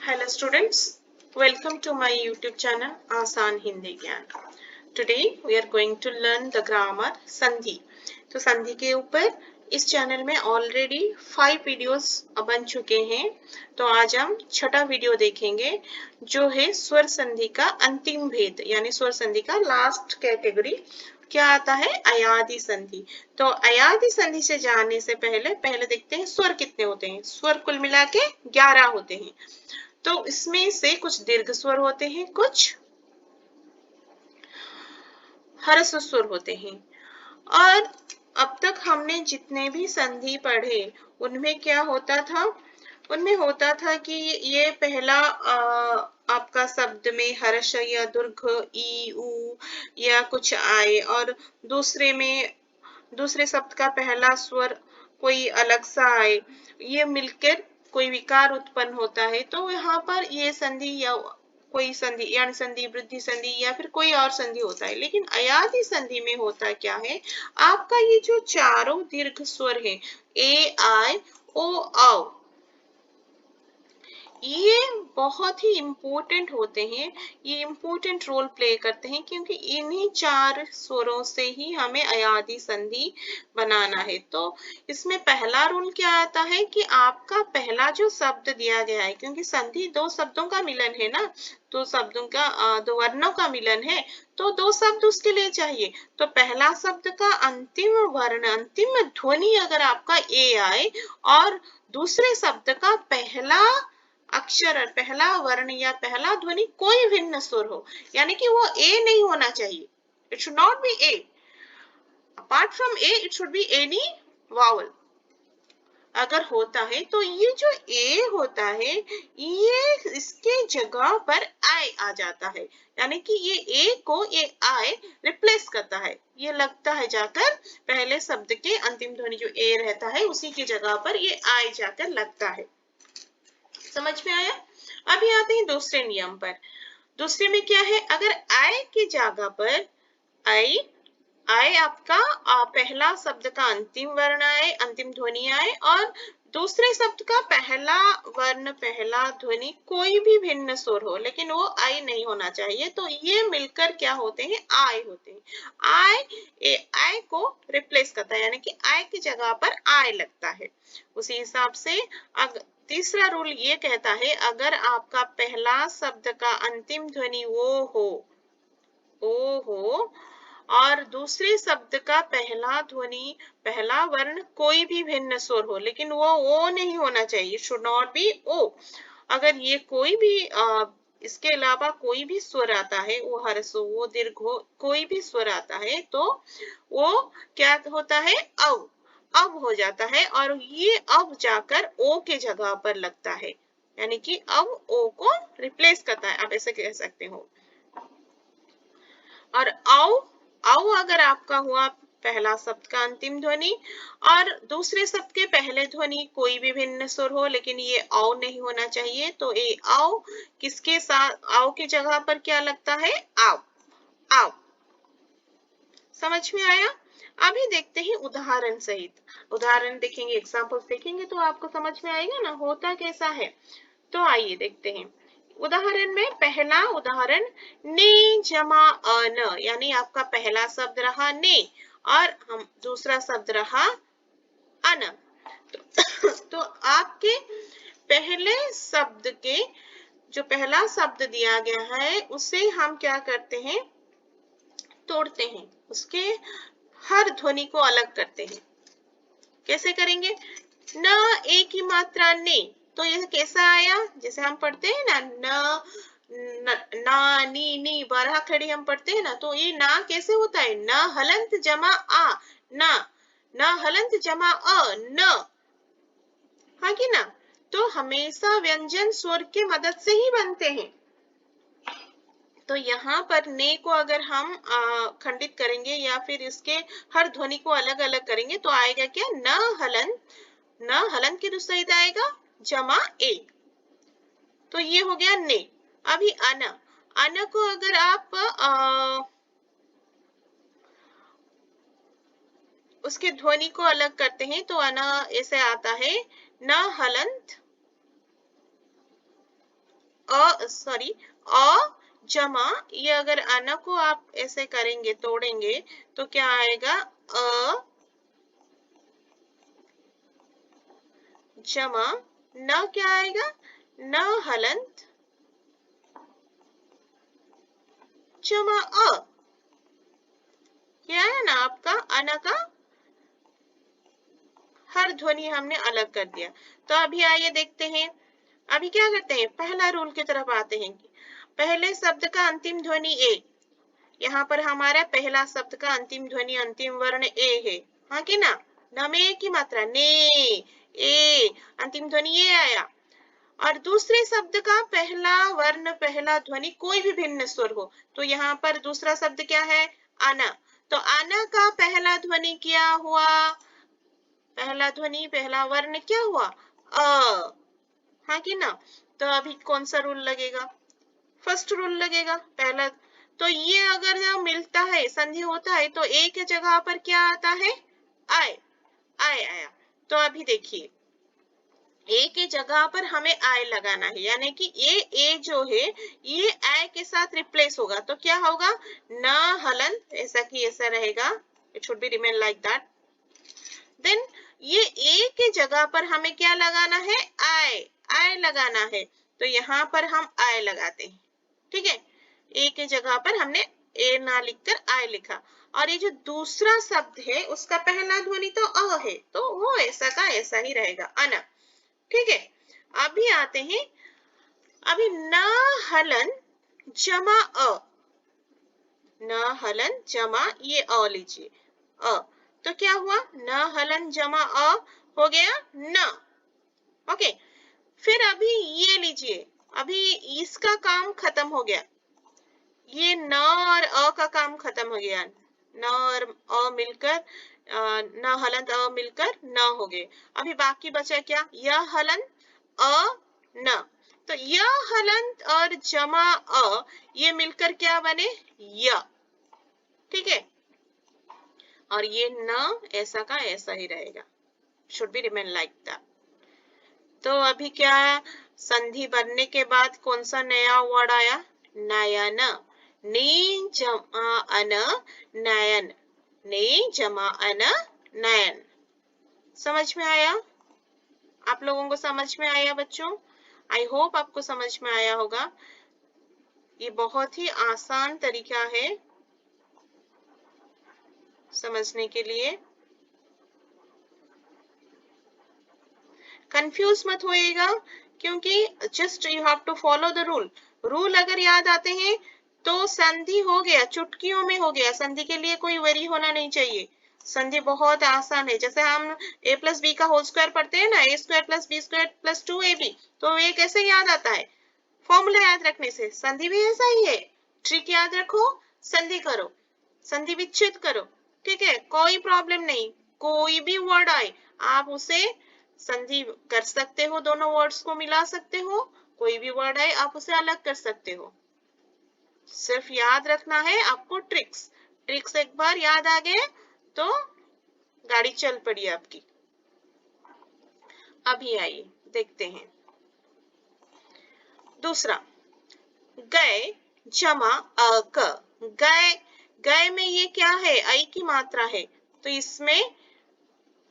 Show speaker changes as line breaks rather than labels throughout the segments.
Hello students, welcome to my YouTube channel आसान हिंदी ज्ञान। Today we are going to learn the grammar संधि। तो संधि के ऊपर इस चैनल में ऑलरेडी 5 वीडियोस बन चुके हैं। तो आज हम छठा वीडियो देखेंगे जो है स्वर संधि का अंतिम भेद, यानी स्वर संधि का लास्ट कैटेगरी क्या आता है, अयादि संधि। तो अयादि संधि से जाने से पहले देखते हैं स्वर कितने होते हैं। स्वर कुल मिला के 11 होते हैं। तो इसमें से कुछ दीर्घ स्वर होते हैं, कुछ ह्रस्व स्वर होते हैं। और अब तक हमने जितने भी संधि पढ़े उनमें क्या होता था, उनमें होता था कि ये पहला आपका शब्द में हर्ष या दीर्घ ई उ या कुछ आए, और दूसरे शब्द का पहला स्वर कोई अलग सा आए, ये मिलकर कोई विकार उत्पन्न होता है। तो यहाँ पर ये संधि या कोई संधि यानी संधि वृद्धि संधि या फिर कोई और संधि होता है। लेकिन अयादि संधि में होता क्या है, आपका ये जो चारों दीर्घ स्वर है ए आई ओ औ, ये बहुत ही इम्पोर्टेंट होते हैं, ये इम्पोर्टेंट रोल प्ले करते हैं, क्योंकि इन्हीं चार स्वरों से ही हमें अयादि संधि बनाना है। तो इसमें पहला रूल क्या आता है कि आपका पहला जो शब्द दिया गया है, क्योंकि संधि दो शब्दों का मिलन है ना, दो शब्दों का दो वर्णों का मिलन है, तो दो शब्द उसके लिए चाहिए। तो पहला शब्द का अंतिम वर्ण, अंतिम ध्वनि अगर आपका ए आए और दूसरे शब्द का पहला अक्षर, पहला वर्ण या पहला ध्वनि कोई भिन्न स्वर हो, यानी कि वो ए नहीं होना चाहिए, it should not be A, apart from A it should be any vowel. अगर होता है तो ये जो ए होता है ये इसके जगह पर आई आ जाता है, यानी कि ये ए को ये आई रिप्लेस करता है, ये लगता है जाकर पहले शब्द के अंतिम ध्वनि जो ए रहता है उसी की जगह पर ये आई जाकर लगता है। समझ में आया। अभी आते हैं दूसरे नियम पर। दूसरे में क्या है, अगर आई की जगह पर आई आपका पहला शब्द का अंतिम वर्ण आए, अंतिम ध्वनि आए, और दूसरे शब्द का पहला वर्ण पहला ध्वनि कोई भी भिन्न स्वर हो, लेकिन वो आई नहीं होना चाहिए, तो ये मिलकर क्या होते हैं, आई होते हैं। आई को रिप्लेस करता है, यानी कि आई की जगह पर आई लगता है। उसी हिसाब से तीसरा रूल ये कहता है, अगर आपका पहला शब्द का अंतिम ध्वनि ओ हो और दूसरे शब्द का पहला ध्वनि पहला वर्ण कोई भी भिन्न स्वर हो, लेकिन वो ओ नहीं होना चाहिए, शुड नॉट बी ओ। अगर ये कोई भी इसके अलावा कोई भी स्वर आता है, वो ह्रस्व हो वो दीर्घ हो, कोई भी स्वर आता है तो वो क्या होता है, अब हो जाता है, और ये अब जाकर ओ के जगह पर लगता है, यानी कि अब ओ को रिप्लेस करता है, आप ऐसे कह सकते हो। और औ अगर आपका हुआ पहला शब्द का अंतिम ध्वनि और दूसरे शब्द के पहले ध्वनि कोई भी भिन्न स्वर हो, लेकिन ये औ नहीं होना चाहिए, तो ये औ किसके साथ, औ की जगह पर क्या लगता है, आओ आओ। समझ में आया। अभी देखते हैं उदाहरण सहित, उदाहरण देखेंगे, एग्जाम्पल्स देखेंगे तो आपको समझ में आएगा ना होता कैसा है। तो आइए देखते हैं उदाहरण में। पहला उदाहरण, ने जमा अन, यानी आपका पहला शब्द रहा ने और हम दूसरा शब्द रहा अन। तो आपके पहले शब्द के जो पहला शब्द दिया गया है उसे हम क्या करते हैं, तोड़ते हैं, उसके हर ध्वनि को अलग करते हैं। कैसे करेंगे, न ए की मात्रा ने, तो यह कैसा आया, जैसे हम पढ़ते हैं ना ना नी नी बारह खड़ी हम पढ़ते हैं ना, तो ये ना कैसे होता है, न हलंत जमा आ, ना न हलंत जमा अ, न, हाँ कि ना। तो हमेशा व्यंजन स्वर के मदद से ही बनते हैं। तो यहाँ पर ने को अगर हम खंडित करेंगे या फिर इसके हर ध्वनि को अलग अलग करेंगे तो आएगा क्या, न हलन की दूसरा आएगा जमा ए, तो ये हो गया ने। अभी अन को अगर आप उसके ध्वनि को अलग करते हैं तो अना ऐसे आता है, न हलंत सॉरी, अ जमा, ये अगर अन को आप ऐसे करेंगे, तोड़ेंगे, तो क्या आएगा? अ जमा न, क्या आएगा? न हलंत जमा अ। क्या है ना आपका अन का हर ध्वनि हमने अलग कर दिया। तो अभी आइए देखते हैं, अभी क्या करते हैं, पहला रूल की तरफ आते हैं। पहले शब्द का अंतिम ध्वनि ए, यहाँ पर हमारा पहला शब्द का अंतिम ध्वनि, अंतिम वर्ण ए है, हाँ कि ना? न में ए की मात्रा ने, ए, अंतिम ध्वनि ये आया। और दूसरे शब्द का पहला वर्ण, पहला ध्वनि कोई भी भिन्न स्वर हो, तो यहाँ पर दूसरा शब्द क्या है? आना। तो आना का पहला ध्वनि क्या हुआ? पहला ध्वनि, पहला वर्ण क्या हुआ? अ, हाँ कि ना? तो अभी कौन सा रूल लगेगा? फर्स्ट रूल लगेगा, पहला। तो ये अगर जब मिलता है, संधि होता है, तो ए के जगह पर क्या आता है? आय, आय आया। तो अभी देखिए, ए के जगह पर हमें आय लगाना है, यानी कि ये ए जो है ये आय के साथ रिप्लेस होगा, तो क्या होगा? न हलंत, ऐसा कि ऐसा रहेगा, it should be remain like that. Then ये ए के जगह पर हमें क्या लगाना है? आय, आय लगाना है। तो यहाँ पर हम आय लगाते हैं, ठीक है? ए के जगह पर हमने ए ना लिखकर आय लिखा। और ये जो दूसरा शब्द है उसका पहला ध्वनि तो अ है, तो वो ऐसा का ऐसा ही रहेगा, अन, ठीक है? अभी आते हैं, अभी न हलन जमा अ, न हलन जमा ये अ लीजिए, अ, तो क्या हुआ? न हलन जमा अ हो गया न, ओके। फिर अभी ये लीजिए, अभी इसका काम खत्म हो गया, ये न और अ का काम खत्म हो गया, न और अ मिलकर न हलंत अ मिलकर न हो गए। अभी बाकी बचा क्या? य हलंत अ न। तो य हलंत और जमा अ ये मिलकर क्या बने? य, ठीक है? और ये न ऐसा का ऐसा ही रहेगा, should be remain like that. तो अभी क्या, संधि बनने के बाद कौन सा नया वर्ड आया? नयन, ने जमा अन नयन, ने जमा अन नयन। समझ में आया? आप लोगों को समझ में आया बच्चों? आई होप आपको समझ में आया होगा। ये बहुत ही आसान तरीका है समझने के लिए। कंफ्यूज मत होइएगा, क्योंकि just you have to follow the rule. Rule अगर याद आते हैं तो संधि हो गया, चुटकियों में हो गया, संधि के लिए कोई वरी होना नहीं चाहिए। संधि बहुत आसान है, जैसे हम a प्लस बी का होल स्क्वायर पढ़ते हैं ना, A square plus B square plus 2ab, तो ये कैसे याद आता है? फॉर्मूला याद रखने से। संधि भी ऐसा ही है, ट्रिक याद रखो, संधि करो, संधि विच्छेद करो, ठीक है? कोई प्रॉब्लम नहीं, कोई भी वर्ड आए आप उसे संधि कर सकते हो, दोनों वर्ड्स को मिला सकते हो, कोई भी वर्ड आए आप उसे अलग कर सकते हो। सिर्फ याद रखना है आपको ट्रिक्स, ट्रिक्स एक बार याद आ गए तो गाड़ी चल पड़ी आपकी। अभी आइए देखते हैं दूसरा, गए जमा अक, गए, गए में ये क्या है? आई की मात्रा है, तो इसमें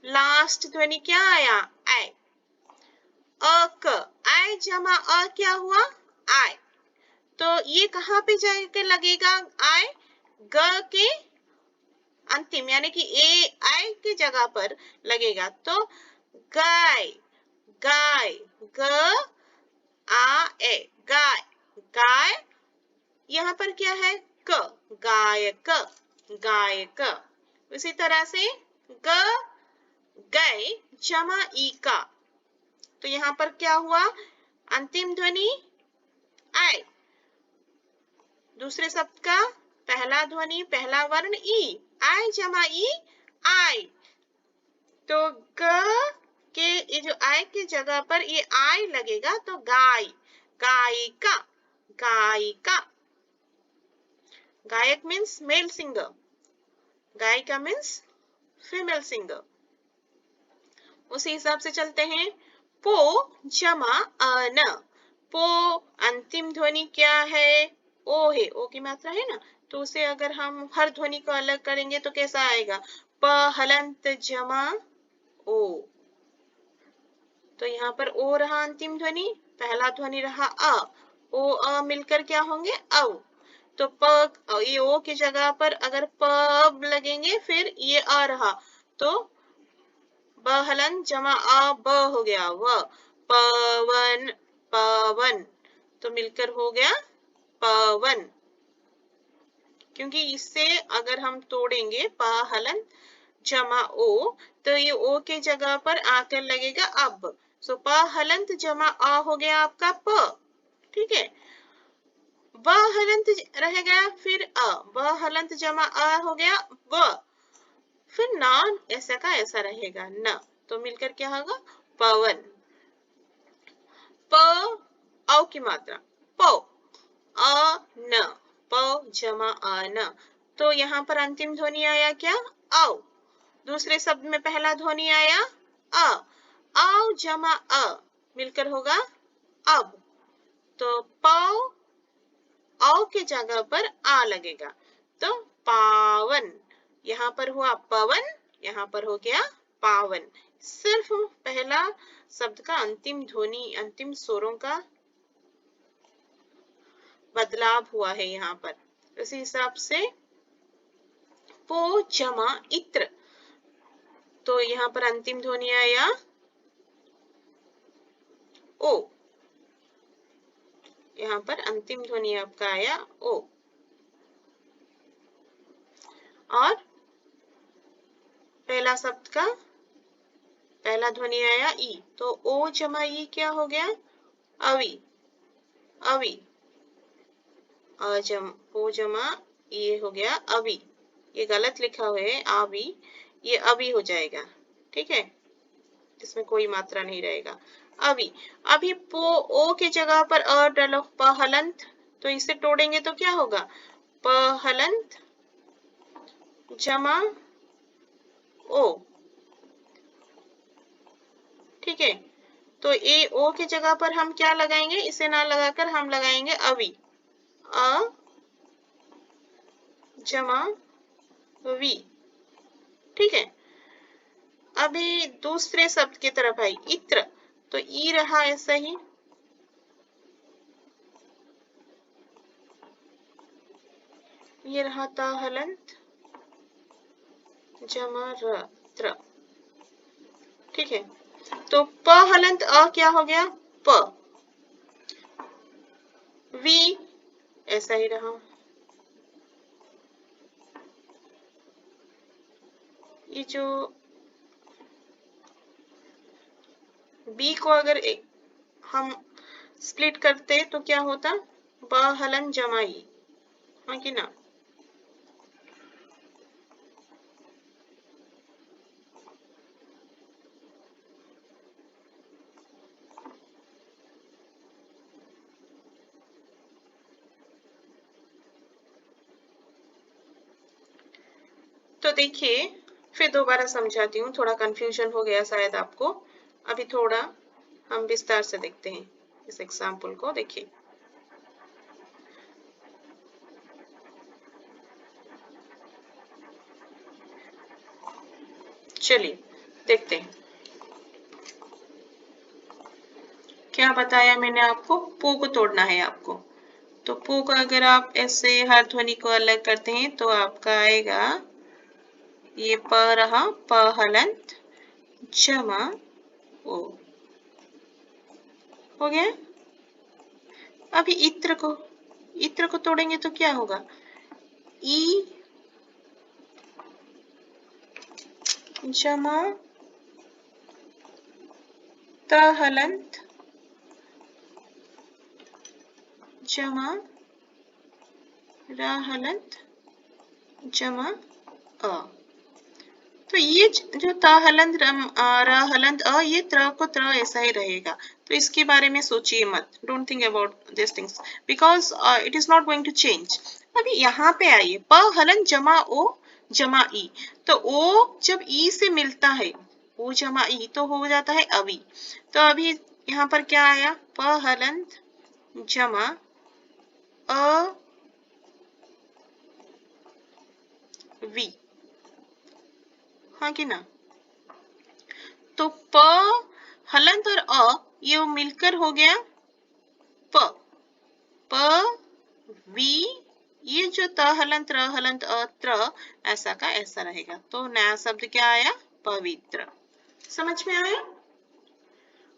लास्ट ध्वनि क्या आया? आय, अक, आय जमा अ क्या हुआ? आय। तो ये कहाँ पे जाके लगेगा आय? ग के अंतिम, यानी कि ए आय की जगह पर लगेगा, तो गाय, गाय, ग आ ए, गाय, गाय। यहाँ पर क्या है? क, गायक, गायक। इसी तरह से ग गए जमा ई का, तो यहाँ पर क्या हुआ? अंतिम ध्वनि आय, दूसरे शब्द का पहला ध्वनि, पहला वर्ण ई, आय जमा ई, आय। तो ग के ये जो आय की जगह पर ये आय लगेगा, तो गाय, गायिका, गायिका। गायक मीन्स मेल सिंगर, गायिका मीन्स फीमेल सिंगर। उसी हिसाब से चलते हैं, पो जमा अन, पो अंतिम ध्वनि क्या है? ओ है, ओ की मात्रा है ना, तो उसे अगर हम हर ध्वनि को अलग करेंगे तो कैसा आएगा? प हलंत जमा ओ। तो यहाँ पर ओ रहा अंतिम ध्वनि, पहला ध्वनि रहा अ, ओ अ मिलकर क्या होंगे? औ। तो प ये ओ की जगह पर अगर प लगेंगे फिर ये अ रहा, तो ब हलन जमा आ ब हो गया व, पवन पवन, तो मिलकर हो गया पवन। क्योंकि इससे अगर हम तोड़ेंगे प हलन जमा ओ, तो ये ओ के जगह पर आकर लगेगा अब। सो प हलंत जमा आ हो गया आपका प, ठीक है। ब हलंत रह गया फिर अ, ब हलंत जमा आ हो गया ब, फिर ना ऐसा का ऐसा रहेगा न, तो मिलकर क्या होगा? पवन। प औ की मात्रा प, अ न, प जमा आ न, तो यहाँ पर अंतिम ध्वनि आया क्या? औ। दूसरे शब्द में पहला ध्वनि आया अ, औ जमा अ मिलकर होगा अब, तो पाव औ के जगह पर आ लगेगा, तो पावन। यहाँ पर हुआ पवन, यहाँ पर हो गया पावन। सिर्फ पहला शब्द का अंतिम ध्वनि, अंतिम स्वरों का बदलाव हुआ है यहाँ पर। इसी हिसाब से पो जमा इत्र, तो यहाँ पर अंतिम ध्वनि आया ओ, यहाँ पर अंतिम ध्वनि आपका आया ओ। और पहला शब्द का पहला ध्वनि आया ई, तो ओ जमा ई क्या हो गया? अवी, अवी। ओ जमा ये हो गया अवी, ये गलत लिखा हुआ है आवी, ये अभी हो जाएगा, ठीक है, इसमें कोई मात्रा नहीं रहेगा। अभी अभी पो ओ के जगह पर अ डालो, पहलंत, तो इसे तोड़ेंगे तो क्या होगा? पहलंत जमा ओ, ठीक है। तो ए ओ के जगह पर हम क्या लगाएंगे? इसे ना लगाकर हम लगाएंगे अवी, अ जमा वी, ठीक है। अभी दूसरे शब्द की तरफ आई इत्र, तो ई रहा ऐसा ही, ये रहा ता हलंत जमा र त्र, ठीक है। तो प हलंत अ क्या हो गया? प, वी ऐसा ही रहा, ये जो बी को अगर हम स्प्लिट करते तो क्या होता? ब हलन जमाई, हाँ कि ना? तो देखिए, फिर दोबारा समझाती हूँ, थोड़ा कंफ्यूजन हो गया शायद आपको। अभी थोड़ा हम विस्तार से देखते हैं इस एग्जाम्पल को, देखिए। चलिए देखते हैं क्या बताया मैंने आपको। पो को तोड़ना है आपको, तो पो को अगर आप ऐसे हर ध्वनि को अलग करते हैं तो आपका आएगा ये प रहा, प हलंत जमा ओ, हो गया। अभी इत्र को तोड़ेंगे तो क्या होगा? ई जमा त हलंत जमा रा हलंत जमा अ, तो ये जो ता हलंत रा हलंत अ, ये त्र को त्र ऐसा ही रहेगा, तो इसके बारे में सोचिए मत, don't think about this things, because it is not going to change. अभी यहाँ पे आइए, प हलन जमा ओ जमा ई, तो ओ जब ई से मिलता है, ओ जमा ई, तो हो जाता है अवी। तो अभी यहाँ पर क्या आया? प हलंत जमा अ वी, हाँ कि ना। तो प हलंत और ये मिलकर हो गया प, प वी, ये जो त हलंत र हलंत त्र ऐसा का ऐसा रहेगा। तो नया शब्द क्या आया? पवित्र। समझ में आया?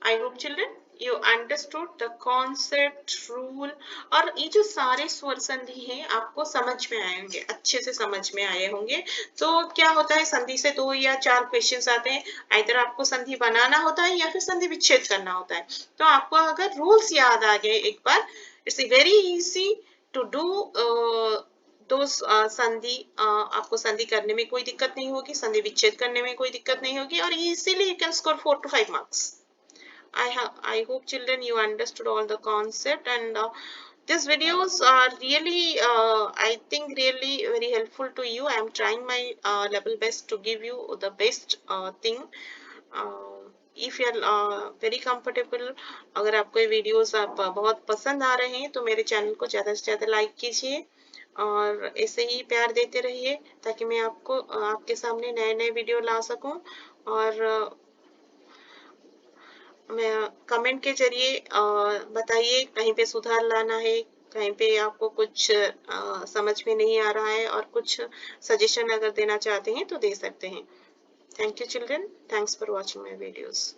I hope children you understood the concept rule. और ये जो सारे स्वर संधि हैं आपको समझ में आए होंगे, अच्छे से समझ में आए होंगे। तो क्या होता है, संधि से 2 या 4 क्वेश्चंस आते हैं। इधर आपको संधि बनाना होता है या फिर संधि विच्छेद करना होता है। तो आपको अगर रूल्स याद आ गए एक बार, it's very easy to do दो संधि। आपको संधि करने में कोई दिक्कत नहीं होगी, संधि विच्छेद करने में कोई दिक्कत नहीं होगी, और easily you can score 4 to 5 marks. I hope children you understood all the concept, and these videos are really I think really very helpful to you. I am trying my level best to give you the best thing. If you are very comfortable, अगर आपको ये videos आप बहुत पसंद आ रहे हैं तो मेरे चैनल को ज़्यादा से ज़्यादा लाइक कीजिए और ऐसे ही प्यार देते रहिए ताकि मैं आपको आपके सामने नए नए वीडियो ला सकूं। और मैं कमेंट के जरिए बताइए कहीं पे सुधार लाना है, कहीं पे आपको कुछ समझ में नहीं आ रहा है, और कुछ सजेशन अगर देना चाहते हैं तो दे सकते हैं। Thank you children, thanks for watching my videos.